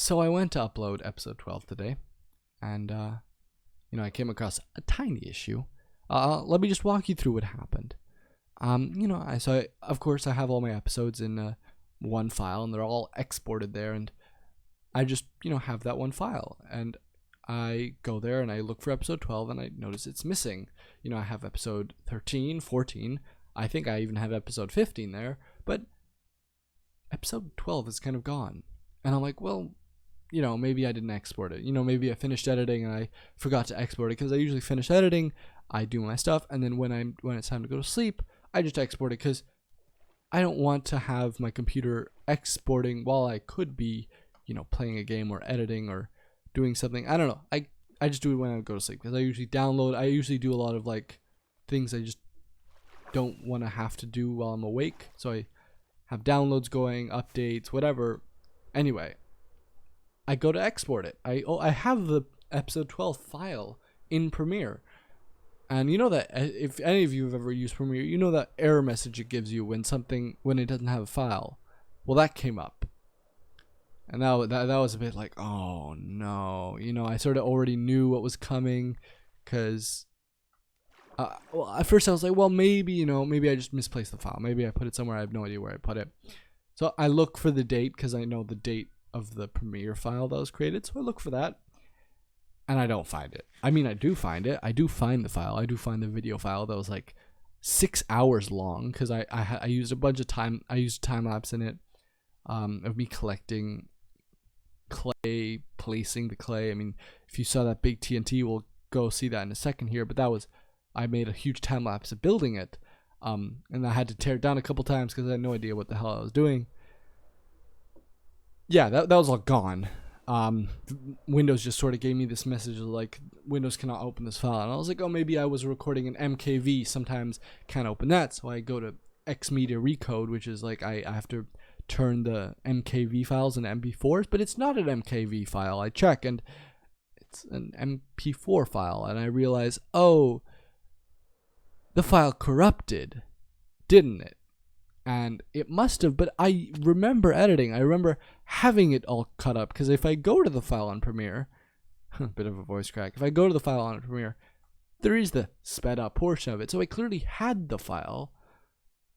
So I went to upload episode 12 today, and I came across a tiny issue. Let me just walk you through what happened. Of course I have all my episodes in one file, and they're all exported there, and I just have that one file, and I go there and I look for episode 12, and I notice it's missing. I have episode 13, 14. I think I even have episode 15 there, but episode 12 is kind of gone. And I'm like, well, maybe I didn't export it. Maybe I finished editing and I forgot to export it, because I usually finish editing, I do my stuff, and then when it's time to go to sleep, I just export it, because I don't want to have my computer exporting while I could be, playing a game or editing or doing something. I don't know. I just do it when I go to sleep, because I usually do a lot of like things I just don't want to have to do while I'm awake. So I have downloads going, updates, whatever. Anyway, I go to export it. I have the episode 12 file in Premiere. And you know that if any of you have ever used Premiere, you know that error message it gives you when it doesn't have a file. Well, that came up. And that was a bit like, oh no. I sort of already knew what was coming, because at first I was like, well, maybe I just misplaced the file. Maybe I put it somewhere. I have no idea where I put it. So I look for the date, because I know the date of the Premiere file that was created. So I look for that, and I don't find it. I mean, I do find it. I do find the file. I do find the video file that was like 6 hours long, because I used a bunch of time. I used time lapse in it, of me collecting clay, placing the clay. I mean, if you saw that big TNT, we'll go see that in a second here. But I made a huge time lapse of building it, and I had to tear it down a couple times because I had no idea what the hell I was doing. Yeah, that was all gone. Windows just sort of gave me this message of like, Windows cannot open this file, and I was like, oh, maybe I was recording an MKV. Sometimes can't open that, so I go to Xmedia Recode, which is like I have to turn the MKV files into MP4s, but it's not an MKV file. I check, and it's an MP4 file, and I realize, oh, the file corrupted, didn't it? And it must have, but I remember editing. I remember having it all cut up, because if I go to the file on Premiere, bit of a voice crack, if I go to the file on Premiere, there is the sped up portion of it. So I clearly had the file,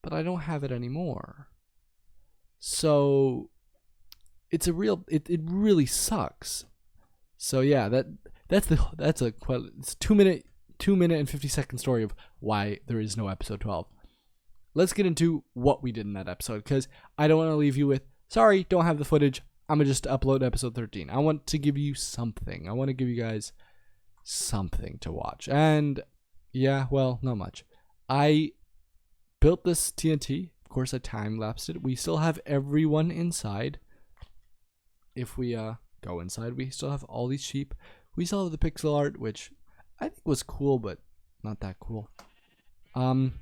but I don't have it anymore. So it's it really sucks. So yeah, it's a 2 minute and 50-second story of why there is no episode 12. Let's get into what we did in that episode, because I don't want to leave you with, sorry, don't have the footage. I'm going to just upload episode 13. I want to give you something. I want to give you guys something to watch. And yeah, well, not much. I built this TNT. Of course, I time-lapsed it. We still have everyone inside. If we go inside, we still have all these sheep. We still have the pixel art, which I think was cool, but not that cool. I'm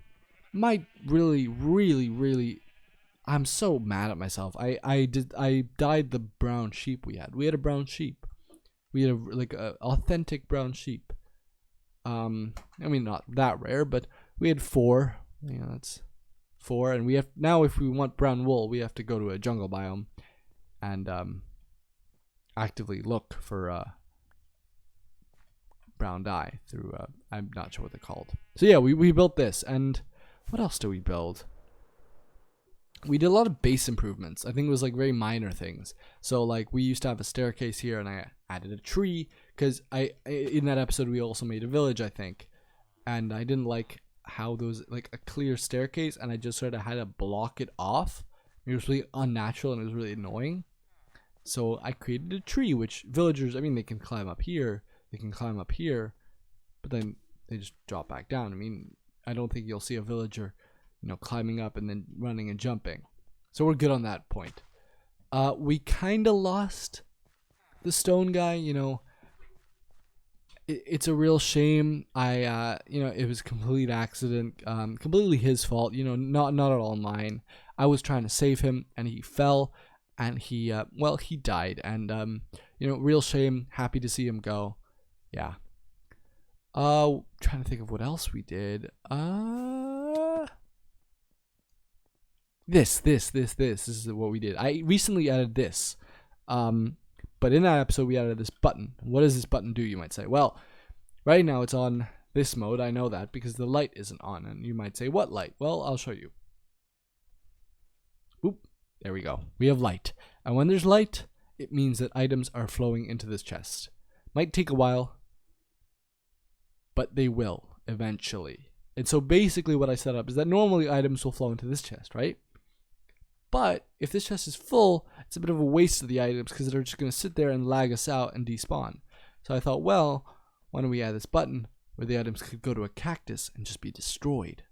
so mad at myself. I dyed the brown sheep we had. We had a brown sheep. We had a authentic brown sheep. I mean, not that rare, but we had 4. That's 4, and we have now, if we want brown wool, we have to go to a jungle biome and actively look for brown dye through I'm not sure what they're called. So yeah, we built this. And what else do we build? We did a lot of base improvements. I think it was like very minor things. So like, we used to have a staircase here, and I added a tree, because in that episode we also made a village, I think, and I didn't like how there was like a clear staircase, and I just sort of had to block it off. It was really unnatural, and it was really annoying. So I created a tree, which villagers, I mean, they can climb up here, but then they just drop back down. I mean, I don't think you'll see a villager, climbing up and then running and jumping. So we're good on that point. We kind of lost the stone guy. It's a real shame. It was a complete accident, completely his fault. Not at all mine. I was trying to save him, and he fell, and he died. And real shame. Happy to see him go. Yeah. Trying to think of what else we did. This is what we did. I recently added this, but But in that episode, we added this button. What does this button do, you might say? Well, right now it's on this mode. I know that because the light isn't on. And you might say, what light? Well, I'll show you. Boop. There we go. We have light. And when there's light, it means that items are flowing into this chest. Might take a while, but they will eventually. And so basically what I set up is that normally items will flow into this chest, right? But if this chest is full, it's a bit of a waste of the items because they're just going to sit there and lag us out and despawn. So I thought, well, why don't we add this button where the items could go to a cactus and just be destroyed?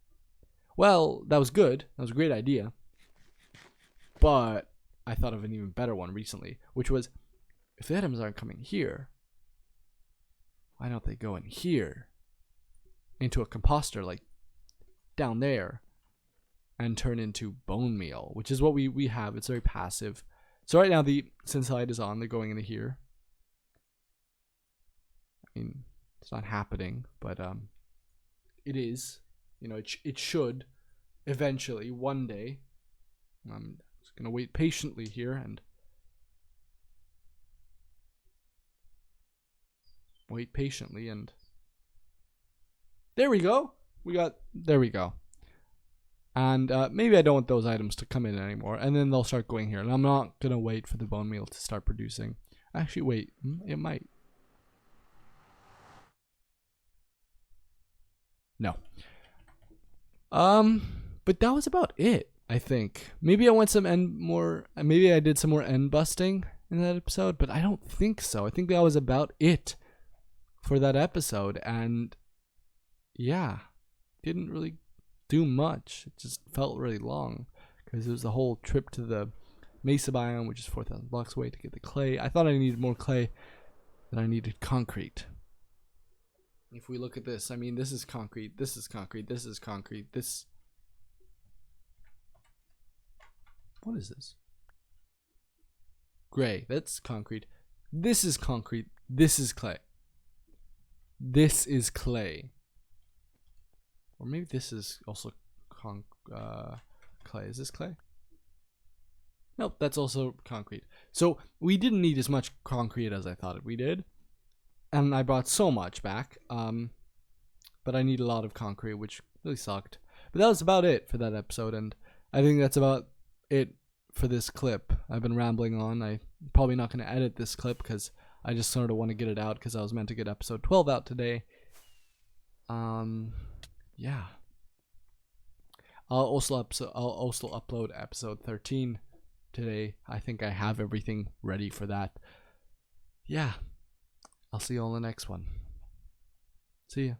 Well, that was good. That was a great idea. But I thought of an even better one recently, which was, if the items aren't coming here, why don't they go in here into a composter, like down there, and turn into bone meal, which is what we have. It's very passive. So right now, since the light is on, they're going into here. I mean, it's not happening, but it is. You know, it should eventually, one day. I'm just gonna wait patiently here and wait patiently, and there we go. There we go. And maybe I don't want those items to come in anymore. And then they'll start going here. And I'm not going to wait for the bone meal to start producing. Actually, wait. It might. No. But that was about it, I think. Maybe I went maybe I did some more end busting in that episode. But I don't think so. I think that was about it for that episode. And yeah, didn't really do much. It just felt really long because it was the whole trip to the Mesa biome, which is 4,000 blocks away, to get the clay. I thought I needed more clay than I needed concrete. If we look at this, I mean, this is concrete, this is concrete, this is concrete, this... What is this? Gray, that's concrete. This is concrete, this is clay. This is clay. Or maybe this is also clay. Is this clay? Nope, that's also concrete. So we didn't need as much concrete as I thought we did. And I brought so much back. But I need a lot of concrete, which really sucked. But that was about it for that episode. And I think that's about it for this clip. I've been rambling on. I'm probably not going to edit this clip because I just sort of want to get it out because I was meant to get episode 12 out today. Yeah. I'll also upload episode 13 today. I think I have everything ready for that. Yeah. I'll see you all in the next one. See ya.